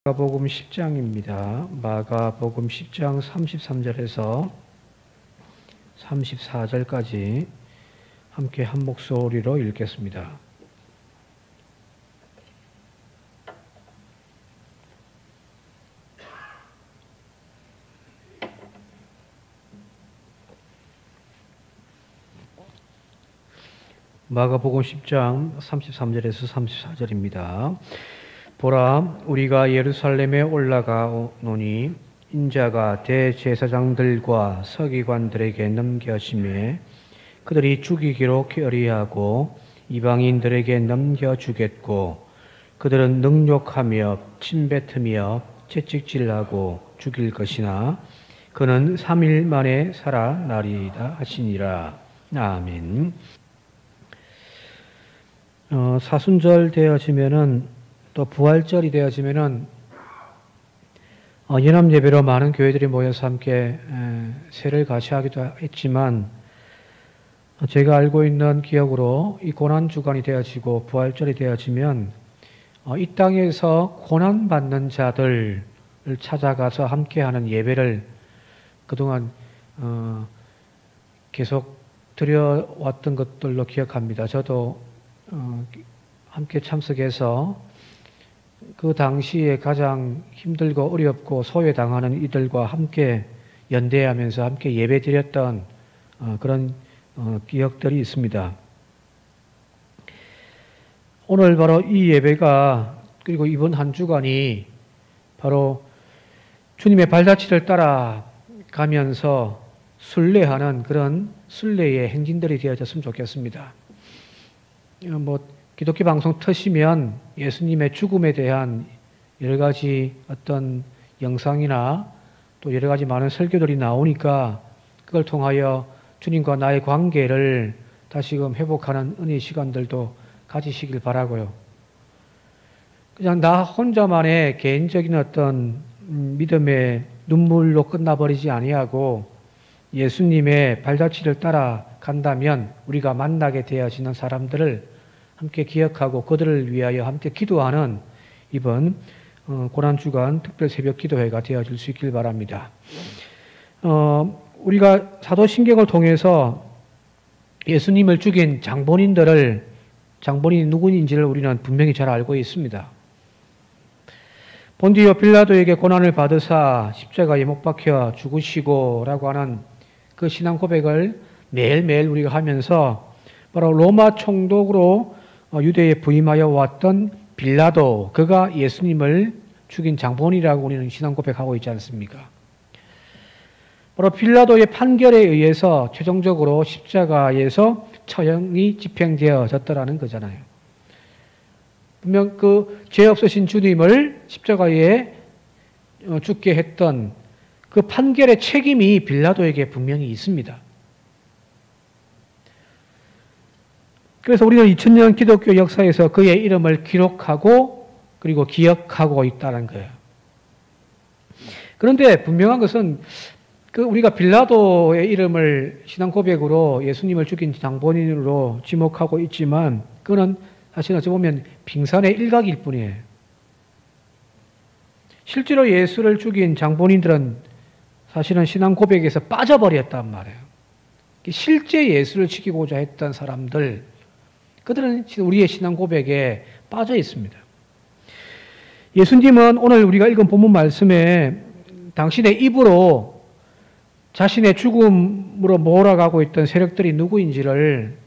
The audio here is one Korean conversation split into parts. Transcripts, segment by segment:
마가복음 10장입니다. 마가복음 10장 33절에서 34절까지 함께 한 목소리로 읽겠습니다. 마가복음 10장 33절에서 34절입니다. 보라, 우리가 예루살렘에 올라가노니 인자가 대제사장들과 서기관들에게 넘겨짐에 그들이 죽이기로 결의하고 이방인들에게 넘겨주겠고 그들은 능욕하며 침뱉으며 채찍질하고 죽일 것이나 그는 3일 만에 살아나리이다 하시니라. 아멘. 사순절 되어지면은 또 부활절이 되어지면은 연합 예배로 많은 교회들이 모여서 함께 세를 같이 하기도 했지만 제가 알고 있는 기억으로 이 고난 주간이 되어지고 부활절이 되어지면 이 땅에서 고난 받는 자들을 찾아가서 함께하는 예배를 그동안 계속 드려왔던 것들로 기억합니다. 저도 함께 참석해서 그 당시에 가장 힘들고 어렵고 소외당하는 이들과 함께 연대하면서 함께 예배드렸던 그런 기억들이 있습니다. 오늘 바로 이 예배가 그리고 이번 한 주간이 바로 주님의 발자취를 따라가면서 순례하는 그런 순례의 행진들이 되어졌으면 좋겠습니다. 기독교 방송 트시면 예수님의 죽음에 대한 여러 가지 어떤 영상이나 또 여러 가지 많은 설교들이 나오니까 그걸 통하여 주님과 나의 관계를 다시금 회복하는 은혜의 시간들도 가지시길 바라고요. 그냥 나 혼자만의 개인적인 어떤 믿음의 눈물로 끝나버리지 아니하고 예수님의 발자취를 따라간다면 우리가 만나게 되어지는 사람들을 함께 기억하고 그들을 위하여 함께 기도하는 이번 고난주간 특별 새벽 기도회가 되어질 수 있길 바랍니다. 우리가 사도신경을 통해서 예수님을 죽인 장본인이 누구인지를 우리는 분명히 잘 알고 있습니다. 본디오 빌라도에게 고난을 받으사 십자가에 못 박혀 죽으시고 라고 하는 그 신앙 고백을 매일매일 우리가 하면서 바로 로마 총독으로 유대에 부임하여 왔던 빌라도, 그가 예수님을 죽인 장본이라고 우리는 신앙 고백하고 있지 않습니까? 바로 빌라도의 판결에 의해서 최종적으로 십자가에서 처형이 집행되어졌더라는 거잖아요. 분명 그 죄 없으신 주님을 십자가에 죽게 했던 그 판결의 책임이 빌라도에게 분명히 있습니다. 그래서 우리는 2000년 기독교 역사에서 그의 이름을 기록하고 그리고 기억하고 있다는 거예요. 그런데 분명한 것은 우리가 빌라도의 이름을 신앙 고백으로 예수님을 죽인 장본인으로 지목하고 있지만 그거는 사실 어찌 보면 빙산의 일각일 뿐이에요. 실제로 예수를 죽인 장본인들은 사실은 신앙 고백에서 빠져버렸단 말이에요. 실제 예수를 지키고자 했던 사람들, 그들은 우리의 신앙 고백에 빠져 있습니다. 예수님은 오늘 우리가 읽은 본문 말씀에 당신의 입으로 자신의 죽음으로 몰아가고 있던 세력들이 누구인지를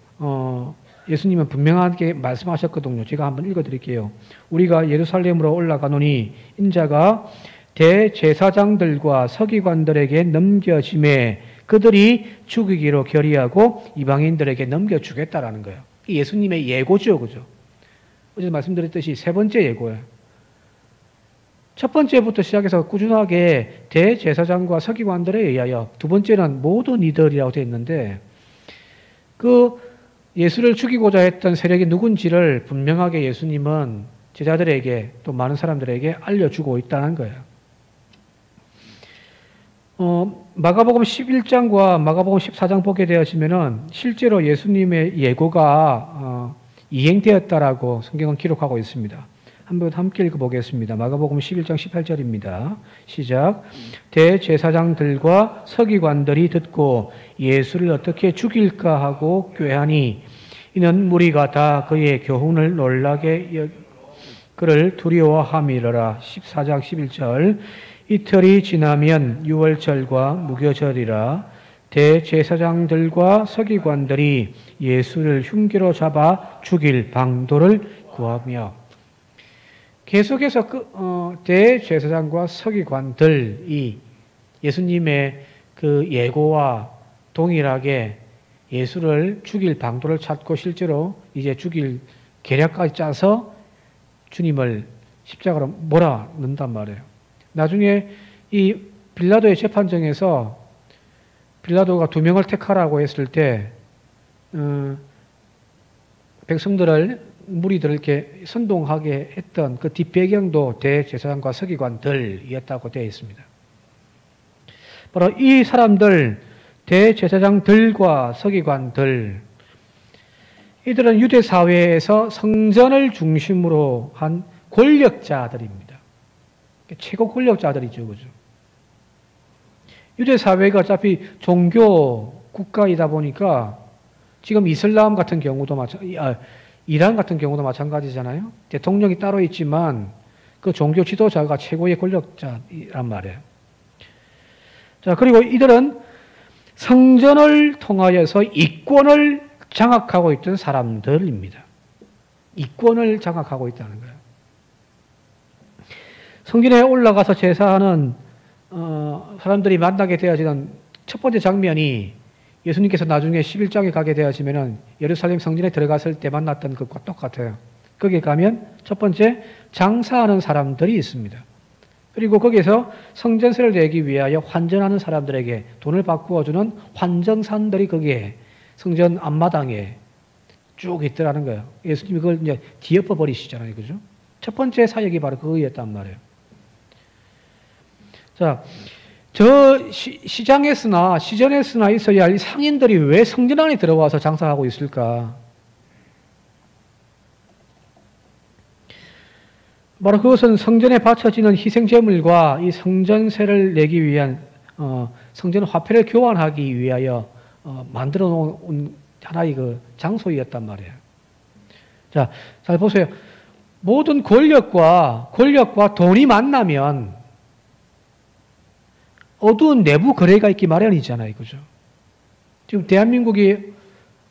예수님은 분명하게 말씀하셨거든요. 제가 한번 읽어드릴게요. 우리가 예루살렘으로 올라가노니 인자가 대제사장들과 서기관들에게 넘겨짐에 그들이 죽이기로 결의하고 이방인들에게 넘겨주겠다라는 거예요. 예수님의 예고죠, 그죠? 어제 말씀드렸듯이 세 번째 예고예요. 첫 번째부터 시작해서 꾸준하게 대제사장과 서기관들에 의하여, 두 번째는 모든 이들이라고 되어 있는데 그 예수를 죽이고자 했던 세력이 누군지를 분명하게 예수님은 제자들에게 또 많은 사람들에게 알려주고 있다는 거예요. 마가복음 11장과 마가복음 14장 보게 되어지면은 실제로 예수님의 예고가 이행되었다라고 성경은 기록하고 있습니다. 한번 함께 읽어보겠습니다. 마가복음 11장 18절입니다. 시작. 대제사장들과 서기관들이 듣고 예수를 어떻게 죽일까 하고 꾀하니 이는 무리가 다 그의 교훈을 놀라게 그를 두려워함이러라. 14장 11절. 이틀이 지나면 유월절과 무교절이라. 대제사장들과 서기관들이 예수를 흉기로 잡아 죽일 방도를 구하며, 계속해서 대제사장과 서기관들이 예수님의 그 예고와 동일하게 예수를 죽일 방도를 찾고 실제로 이제 죽일 계략까지 짜서 주님을 십자가로 몰아넣는단 말이에요. 나중에 이 빌라도의 재판정에서 빌라도가 2명을 택하라고 했을 때 백성들을 무리들을 이렇게 선동하게 했던 그 뒷배경도 대제사장과 서기관들이었다고 되어 있습니다. 바로 이 사람들, 대제사장들과 서기관들, 이들은 유대 사회에서 성전을 중심으로 한 권력자들입니다. 최고 권력자들이죠, 그죠? 유대 사회가 어차피 종교 국가이다 보니까 지금 이슬람 같은 경우도 이란 같은 경우도 마찬가지잖아요. 대통령이 따로 있지만 그 종교 지도자가 최고의 권력자란 말이에요. 자, 그리고 이들은 성전을 통하여서 이권을 장악하고 있던 사람들입니다. 이권을 장악하고 있다는 거예요. 성전에 올라가서 제사하는 사람들이 만나게 되어지는 첫 번째 장면이 예수님께서 나중에 11장에 가게 되어지면은 예루살렘 성전에 들어갔을 때 만났던 것과 똑같아요. 거기에 가면 첫 번째 장사하는 사람들이 있습니다. 그리고 거기에서 성전세를 내기 위하여 환전하는 사람들에게 돈을 바꾸어 주는 환정산들이 거기에 성전 앞마당에 쭉 있더라는 거예요. 예수님이 그걸 이제 뒤엎어 버리시잖아요. 그죠? 첫 번째 사역이 바로 그거였단 말이에요. 자, 저 시장에서나 시전에서나 있어야 할 상인들이 왜 성전 안에 들어와서 장사하고 있을까? 바로 그것은 성전에 바쳐지는 희생제물과 이 성전세를 내기 위한 성전 화폐를 교환하기 위하여 만들어 놓은 하나의 그 장소였단 말이에요. 자, 잘 보세요. 모든 권력과 돈이 만나면 어두운 내부 거래가 있기 마련이잖아요. 그죠? 지금 대한민국이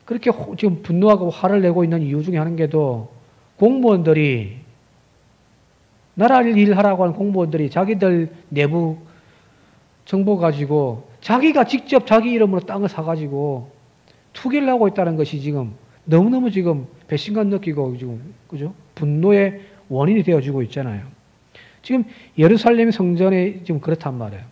그렇게 지금 분노하고 화를 내고 있는 이유 중에 하나도 공무원들이 나라를 일하라고 하는 공무원들이 자기들 내부 정보 가지고 자기가 직접 자기 이름으로 땅을 사가지고 투기를 하고 있다는 것이 지금 너무너무 지금 배신감 느끼고 지금 그죠? 분노의 원인이 되어지고 있잖아요. 지금 예루살렘 성전에 지금 그렇단 말이에요.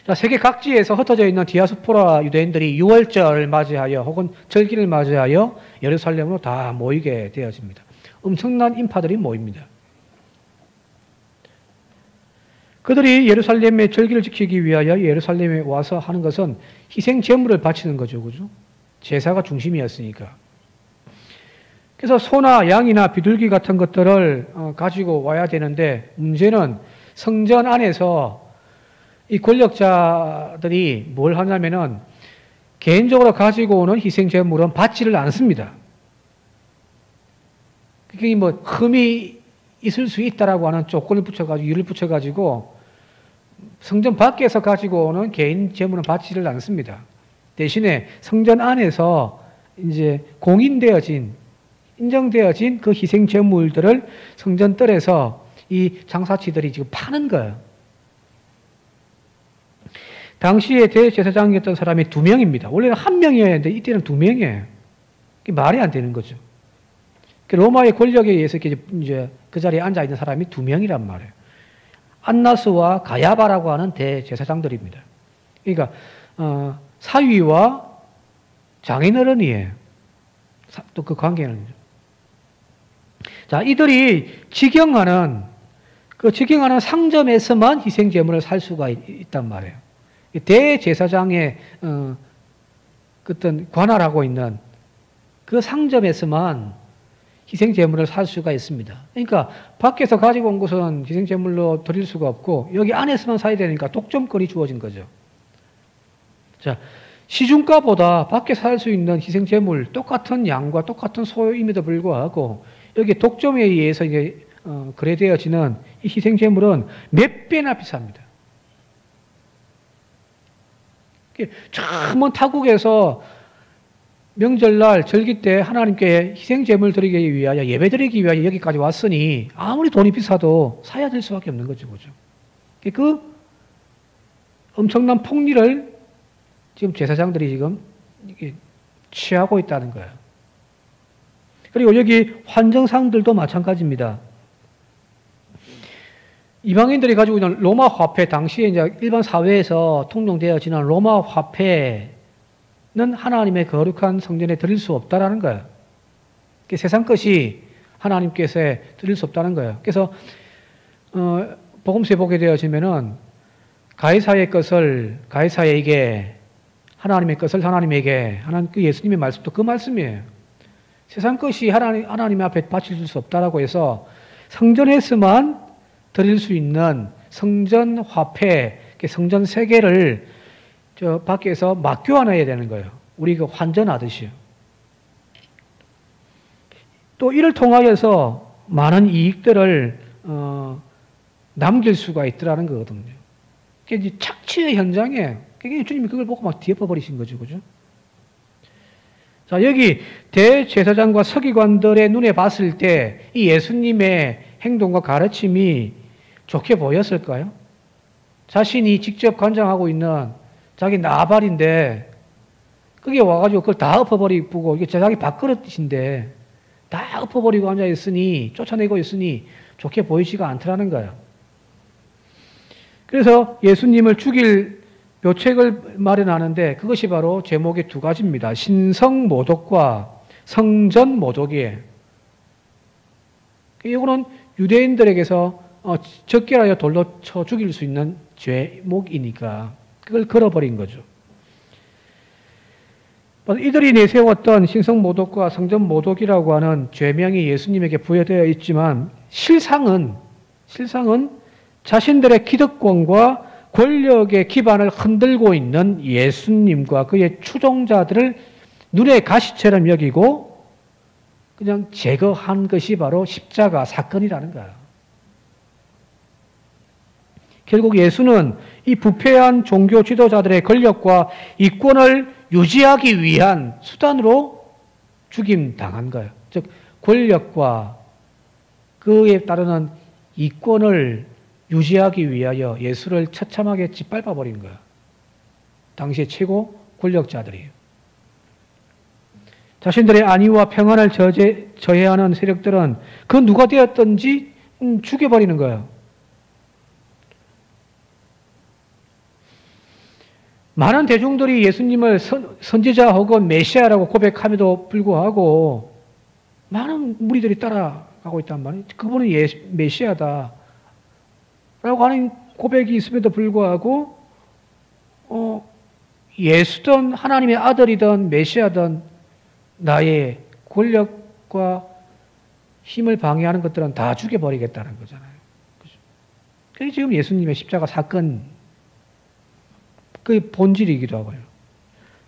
자, 세계 각지에서 흩어져 있는 디아스포라 유대인들이 유월절을 맞이하여 혹은 절기를 맞이하여 예루살렘으로 다 모이게 되어집니다. 엄청난 인파들이 모입니다. 그들이 예루살렘의 절기를 지키기 위하여 예루살렘에 와서 하는 것은 희생 제물을 바치는 거죠. 그죠? 제사가 중심이었으니까. 그래서 소나 양이나 비둘기 같은 것들을 가지고 와야 되는데 문제는 성전 안에서 이 권력자들이 뭘 하냐면은 개인적으로 가지고 오는 희생 제물은 받지를 않습니다. 그게 뭐 흠이 있을 수 있다라고 하는 조건을 붙여가지고 유를 붙여가지고 성전 밖에서 가지고 오는 개인 제물은 받지를 않습니다. 대신에 성전 안에서 이제 인정되어진 그 희생 제물들을 성전 뜰에서 이 장사치들이 지금 파는 거예요. 당시에 대제사장이었던 사람이 2명입니다. 원래는 1명이어야 했는데 이때는 2명이에요. 그게 말이 안 되는 거죠. 로마의 권력에 의해서 이제 그 자리에 앉아 있는 사람이 2명이란 말이에요. 안나스와 가야바라고 하는 대제사장들입니다. 그러니까 사위와 장인어른이에요. 또 그 관계는. 자, 이들이 직영하는 상점에서만 희생제물을 살 수가 있단 말이에요. 대제사장의 어떤 관할하고 있는 그 상점에서만 희생제물을 살 수가 있습니다. 그러니까 밖에서 가지고 온 것은 희생제물로 드릴 수가 없고 여기 안에서만 사야 되니까 독점권이 주어진 거죠. 자, 시중가보다 밖에 살 수 있는 희생제물 똑같은 양과 똑같은 소요임에도 불구하고 여기 독점에 의해서 이제 거래되어지는 이 희생제물은 몇 배나 비쌉니다. 저 먼 타국에서 명절날 절기 때 하나님께 희생제물 드리기 위하여 예배 드리기 위하여 여기까지 왔으니 아무리 돈이 비싸도 사야 될 수밖에 없는 거죠. 그죠? 그 엄청난 폭리를 지금 제사장들이 지금 취하고 있다는 거예요. 그리고 여기 환정상들도 마찬가지입니다. 이방인들이 가지고 있는 로마 화폐, 당시에 이제 일반 사회에서 통용되어지는 로마 화폐는 하나님의 거룩한 성전에 드릴 수 없다라는 거예요. 세상 것이 하나님께서 드릴 수 없다는 거예요. 그래서 복음서에 보게 되어지면은 가이사의 것을 가이사에게, 하나님의 것을 하나님에게 하는 그 예수님의 말씀도 그 말씀이에요. 세상 것이 하나님 앞에 바칠 수 없다라고 해서 성전에서만 드릴 수 있는 성전 화폐, 성전 세계를 저 밖에서 맡겨놔야 되는 거예요. 우리 그 환전하듯이요. 또 이를 통하여서 많은 이익들을 남길 수가 있더라는 거거든요. 그게 이제 착취의 현장이에요. 그게 주님이 그걸 보고 막 뒤엎어버리신 거죠, 그죠? 자, 여기 대제사장과 서기관들의 눈에 봤을 때 이 예수님의 행동과 가르침이 좋게 보였을까요? 자신이 직접 관장하고 있는 자기 나발인데 그게 와가지고 그걸 다 엎어버리고 이게 자기 밥그릇인데 다 엎어버리고 앉아있으니 쫓아내고 있으니 좋게 보이지가 않더라는 거예요. 그래서 예수님을 죽일 묘책을 마련하는데 그것이 바로 제목의 두 가지입니다. 신성모독과 성전모독이에요. 이거는 유대인들에게서 적결하여 돌로 쳐 죽일 수 있는 죄목이니까 그걸 걸어버린 거죠. 이들이 내세웠던 신성모독과 성전모독이라고 하는 죄명이 예수님에게 부여되어 있지만 실상은 자신들의 기득권과 권력의 기반을 흔들고 있는 예수님과 그의 추종자들을 눈의 가시처럼 여기고 그냥 제거한 것이 바로 십자가 사건이라는 거예요. 결국 예수는 이 부패한 종교 지도자들의 권력과 이권을 유지하기 위한 수단으로 죽임당한 거예요. 즉 권력과 그에 따르는 이권을 유지하기 위하여 예수를 처참하게 짓밟아버린 거예요. 당시의 최고 권력자들이에요. 자신들의 안위와 평안을 저해하는 세력들은 그 누가 되었든지 죽여버리는 거예요. 많은 대중들이 예수님을 선지자 혹은 메시아라고 고백함에도 불구하고 많은 무리들이 따라가고 있단 말이에요. 그분은 메시아다 라고 하는 고백이 있음에도 불구하고 예수든 하나님의 아들이든 메시아든 나의 권력과 힘을 방해하는 것들은 다 죽여버리겠다는 거잖아요. 그게 지금 예수님의 십자가 사건 그 본질이기도 하고요.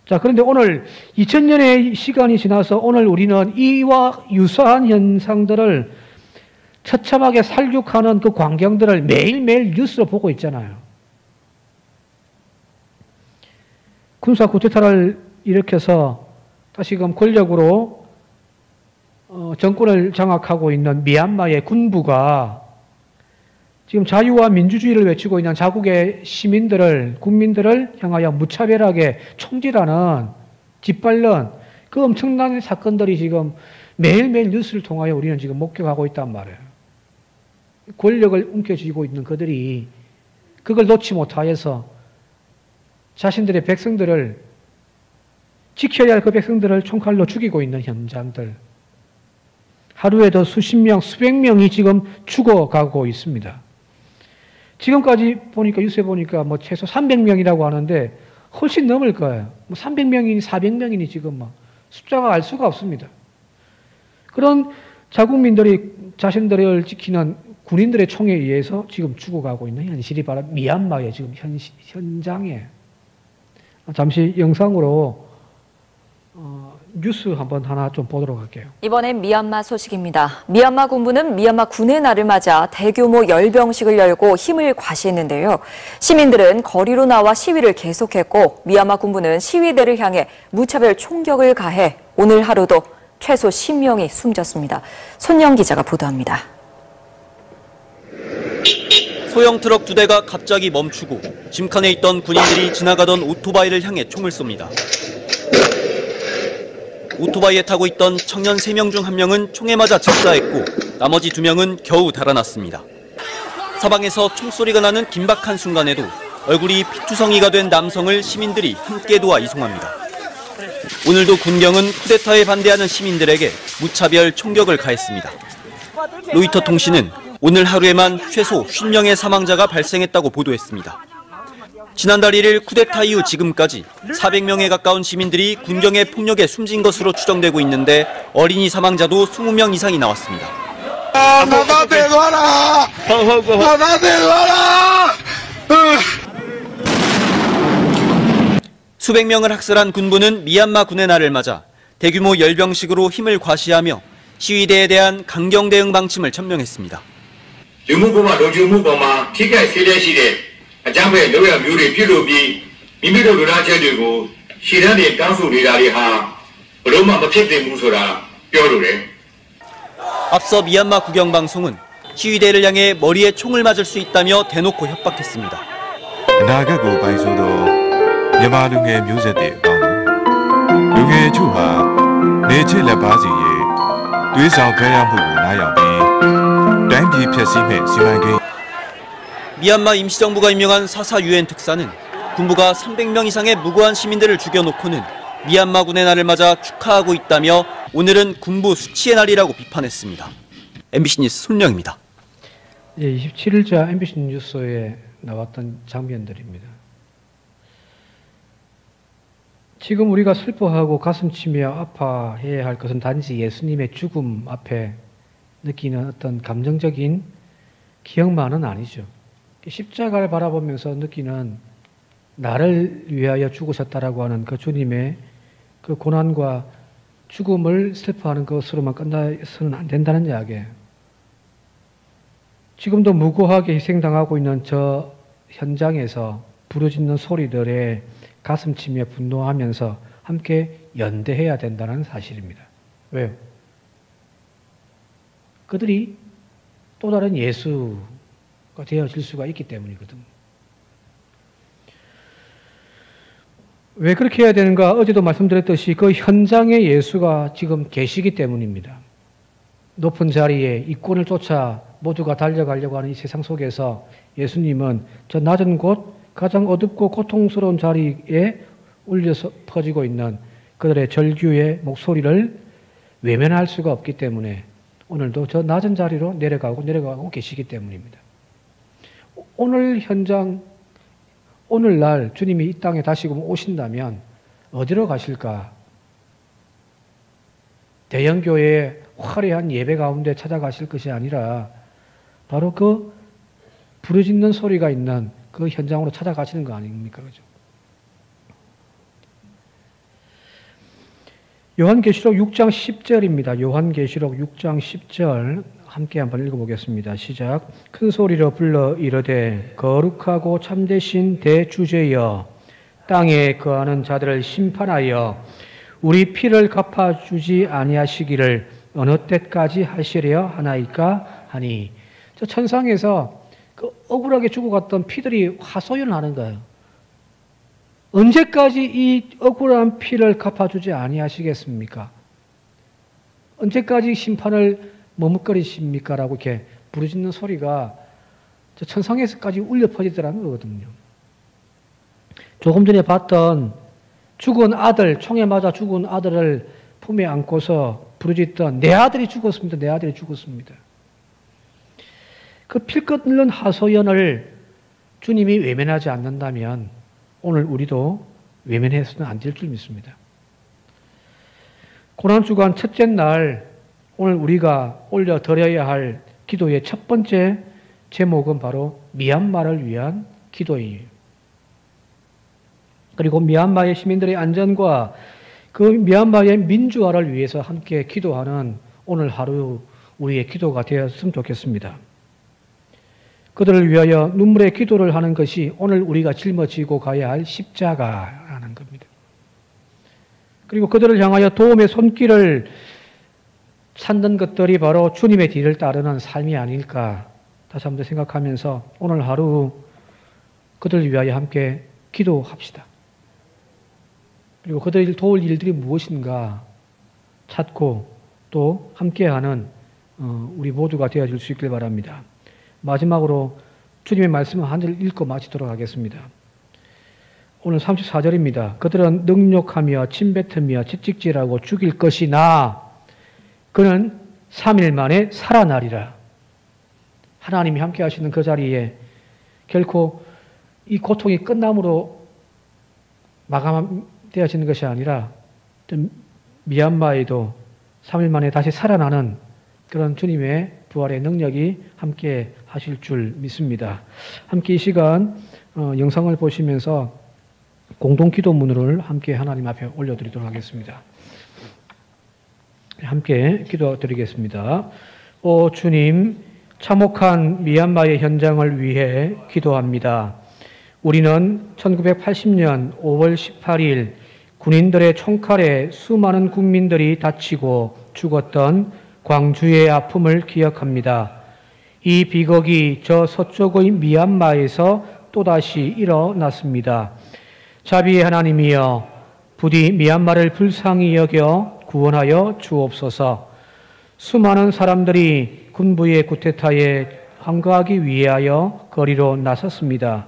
자, 그런데 오늘 2000년의 시간이 지나서 오늘 우리는 이와 유사한 현상들을 처참하게 살육하는 그 광경들을 매일매일 뉴스로 보고 있잖아요. 군사 쿠데타를 일으켜서 다시금 권력으로 정권을 장악하고 있는 미얀마의 군부가 지금 자유와 민주주의를 외치고 있는 자국의 국민들을 향하여 무차별하게 총질하는, 짓밟는 그 엄청난 사건들이 지금 매일매일 뉴스를 통하여 우리는 지금 목격하고 있단 말이에요. 권력을 움켜쥐고 있는 그들이 그걸 놓지 못하여서 자신들의 백성들을, 지켜야 할 그 백성들을 총칼로 죽이고 있는 현장들. 하루에도 수십 명, 수백 명이 지금 죽어가고 있습니다. 지금까지 보니까, 뉴스에 보니까 뭐 최소 300명이라고 하는데 훨씬 넘을 거예요. 뭐 300명이니 400명이니 지금 막 숫자가 알 수가 없습니다. 그런 자국민들이 자신들을 지키는 군인들의 총에 의해서 지금 죽어가고 있는 현실이 바로 미얀마의 지금 현장에. 잠시 영상으로 뉴스 한번 하나 좀 보도록 할게요. 이번엔 미얀마 소식입니다. 미얀마 군부는 미얀마 군의 날을 맞아 대규모 열병식을 열고 힘을 과시했는데요. 시민들은 거리로 나와 시위를 계속했고 미얀마 군부는 시위대를 향해 무차별 총격을 가해 오늘 하루도 최소 10명이 숨졌습니다. 손영 기자가 보도합니다. 소형 트럭 2대가 갑자기 멈추고 짐칸에 있던 군인들이 지나가던 오토바이를 향해 총을 쏩니다. 오토바이에 타고 있던 청년 3명 중 1명은 총에 맞아 즉사했고 나머지 2명은 겨우 달아났습니다. 사방에서 총소리가 나는 긴박한 순간에도 얼굴이 피투성이가 된 남성을 시민들이 함께 도와 이송합니다. 오늘도 군경은 쿠데타에 반대하는 시민들에게 무차별 총격을 가했습니다. 로이터 통신은 오늘 하루에만 최소 50명의 사망자가 발생했다고 보도했습니다. 지난달 1일 쿠데타 이후 지금까지 400명에 가까운 시민들이 군경의 폭력에 숨진 것으로 추정되고 있는데 어린이 사망자도 20명 이상이 나왔습니다. 수백 명을 학살한 군부는 미얀마 군의 날을 맞아 대규모 열병식으로 힘을 과시하며 시위대에 대한 강경 대응 방침을 천명했습니다. 장배 노래 뮤리 필요비 미미도 루라제되고 시련의 땅수 리라리하 로마 못했대 무소라 뼈로래. 앞서 미얀마 국영방송은 시위대를 향해 머리에 총을 맞을 수 있다며 대놓고 협박했습니다. 나가고 바이소도 야마룽의 묘제대 강 용의 주하 내체레 바지에 뒤에서 가야 보고 나야비 단디 패시메 시만게. 미얀마 임시정부가 임명한 사사 유엔 특사는 군부가 300명 이상의 무고한 시민들을 죽여놓고는 미얀마 군의 날을 맞아 축하하고 있다며 오늘은 군부 수치의 날이라고 비판했습니다. MBC 뉴스 손령입니다. 27일자 MBC 뉴스에 나왔던 장면들입니다. 지금 우리가 슬퍼하고 가슴치며 아파해야 할 것은 단지 예수님의 죽음 앞에 느끼는 어떤 감정적인 기억만은 아니죠. 십자가를 바라보면서 느끼는 나를 위하여 죽으셨다라고 하는 그 주님의 그 고난과 죽음을 슬퍼하는 것으로만 끝나서는 안 된다는 이야기예요. 지금도 무고하게 희생당하고 있는 저 현장에서 부르짖는 소리들에 가슴치며 분노하면서 함께 연대해야 된다는 사실입니다. 왜요? 그들이 또 다른 예수 되어질 수가 있기 때문이거든. 왜 그렇게 해야 되는가? 어제도 말씀드렸듯이 그 현장에 예수가 지금 계시기 때문입니다. 높은 자리에 이권을 쫓아 모두가 달려가려고 하는 이 세상 속에서 예수님은 저 낮은 곳, 가장 어둡고 고통스러운 자리에 울려서 퍼지고 있는 그들의 절규의 목소리를 외면할 수가 없기 때문에 오늘도 저 낮은 자리로 내려가고 계시기 때문입니다. 오늘 현장, 오늘날 주님이 이 땅에 다시금 오신다면 어디로 가실까? 대형교회의 화려한 예배 가운데 찾아가실 것이 아니라 바로 그 부르짖는 소리가 있는 그 현장으로 찾아가시는 거 아닙니까? 그죠? 요한계시록 6장 10절입니다. 요한계시록 6장 10절 함께 한번 읽어보겠습니다. 시작. 큰 소리로 불러 이르되 거룩하고 참되신 대주제여 땅에 거하는 자들을 심판하여 우리 피를 갚아주지 아니하시기를 어느 때까지 하시려 하나이까 하니. 저 천상에서 그 억울하게 죽어갔던 피들이 하소연하는 거예요. 언제까지 이 억울한 피를 갚아주지 아니하시겠습니까? 언제까지 심판을 머뭇거리십니까? 라고 이렇게 부르짖는 소리가 저 천상에서까지 울려 퍼지더라는 거거든요. 조금 전에 봤던 죽은 아들, 총에 맞아 죽은 아들을 품에 안고서 부르짖던 내 아들이 죽었습니다. 내 아들이 죽었습니다. 그 필것 끓는 하소연을 주님이 외면하지 않는다면 오늘 우리도 외면해서는 안 될 줄 믿습니다. 고난주간 첫째 날 오늘 우리가 올려드려야 할 기도의 첫 번째 제목은 바로 미얀마를 위한 기도예요. 그리고 미얀마의 시민들의 안전과 그 미얀마의 민주화를 위해서 함께 기도하는 오늘 하루 우리의 기도가 되었으면 좋겠습니다. 그들을 위하여 눈물의 기도를 하는 것이 오늘 우리가 짊어지고 가야 할 십자가라는 겁니다. 그리고 그들을 향하여 도움의 손길을 찾는 것들이 바로 주님의 뒤를 따르는 삶이 아닐까 다시 한번 생각하면서 오늘 하루 그들을 위하여 함께 기도합시다. 그리고 그들을 도울 일들이 무엇인가 찾고 또 함께하는 우리 모두가 되어줄 수 있길 바랍니다. 마지막으로 주님의 말씀을 한 절 읽고 마치도록 하겠습니다. 오늘 34절입니다. 그들은 능욕하며 침뱉으며 채찍질하고 죽일 것이나 그는 3일 만에 살아나리라. 하나님이 함께 하시는 그 자리에 결코 이 고통이 끝남으로 마감되어지는 것이 아니라 미얀마에도 3일 만에 다시 살아나는 그런 주님의 부활의 능력이 함께 하실 줄 믿습니다. 함께 이 시간 영상을 보시면서 공동 기도문을 함께 하나님 앞에 올려드리도록 하겠습니다. 함께 기도드리겠습니다. 오 주님, 참혹한 미얀마의 현장을 위해 기도합니다. 우리는 1980년 5월 18일 군인들의 총칼에 수많은 국민들이 다치고 죽었던 광주의 아픔을 기억합니다. 이 비극이 저 서쪽의 미얀마에서 또다시 일어났습니다. 자비의 하나님이여, 부디 미얀마를 불쌍히 여겨 구원하여 주옵소서. 수많은 사람들이 군부의 쿠데타에 항거하기 위하여 거리로 나섰습니다.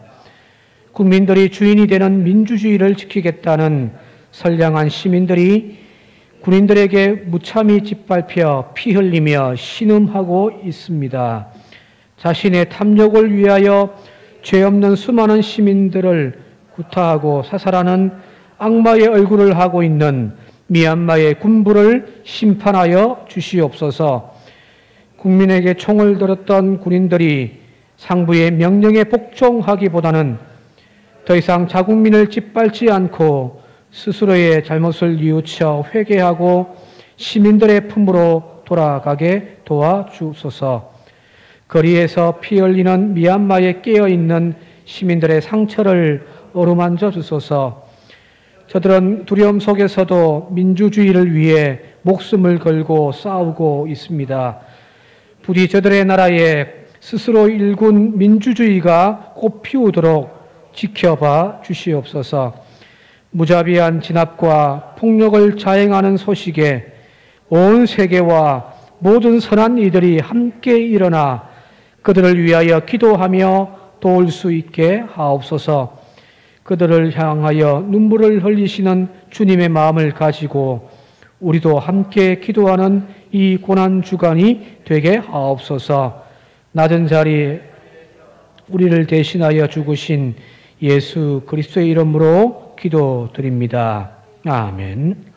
국민들이 주인이 되는 민주주의를 지키겠다는 선량한 시민들이 군인들에게 무참히 짓밟혀 피 흘리며 신음하고 있습니다. 자신의 탐욕을 위하여 죄 없는 수많은 시민들을 구타하고 사살하는 악마의 얼굴을 하고 있는 미얀마의 군부를 심판하여 주시옵소서. 국민에게 총을 들었던 군인들이 상부의 명령에 복종하기보다는 더 이상 자국민을 짓밟지 않고 스스로의 잘못을 뉘우쳐 회개하고 시민들의 품으로 돌아가게 도와주소서. 거리에서 피 흘리는 미얀마에 깨어있는 시민들의 상처를 어루만져 주소서. 저들은 두려움 속에서도 민주주의를 위해 목숨을 걸고 싸우고 있습니다. 부디 저들의 나라에 스스로 일군 민주주의가 꽃피우도록 지켜봐 주시옵소서. 무자비한 진압과 폭력을 자행하는 소식에 온 세계와 모든 선한 이들이 함께 일어나 그들을 위하여 기도하며 도울 수 있게 하옵소서. 그들을 향하여 눈물을 흘리시는 주님의 마음을 가지고 우리도 함께 기도하는 이 고난주간이 되게 하옵소서. 낮은 자리에 우리를 대신하여 죽으신 예수 그리스도의 이름으로 기도드립니다. 아멘.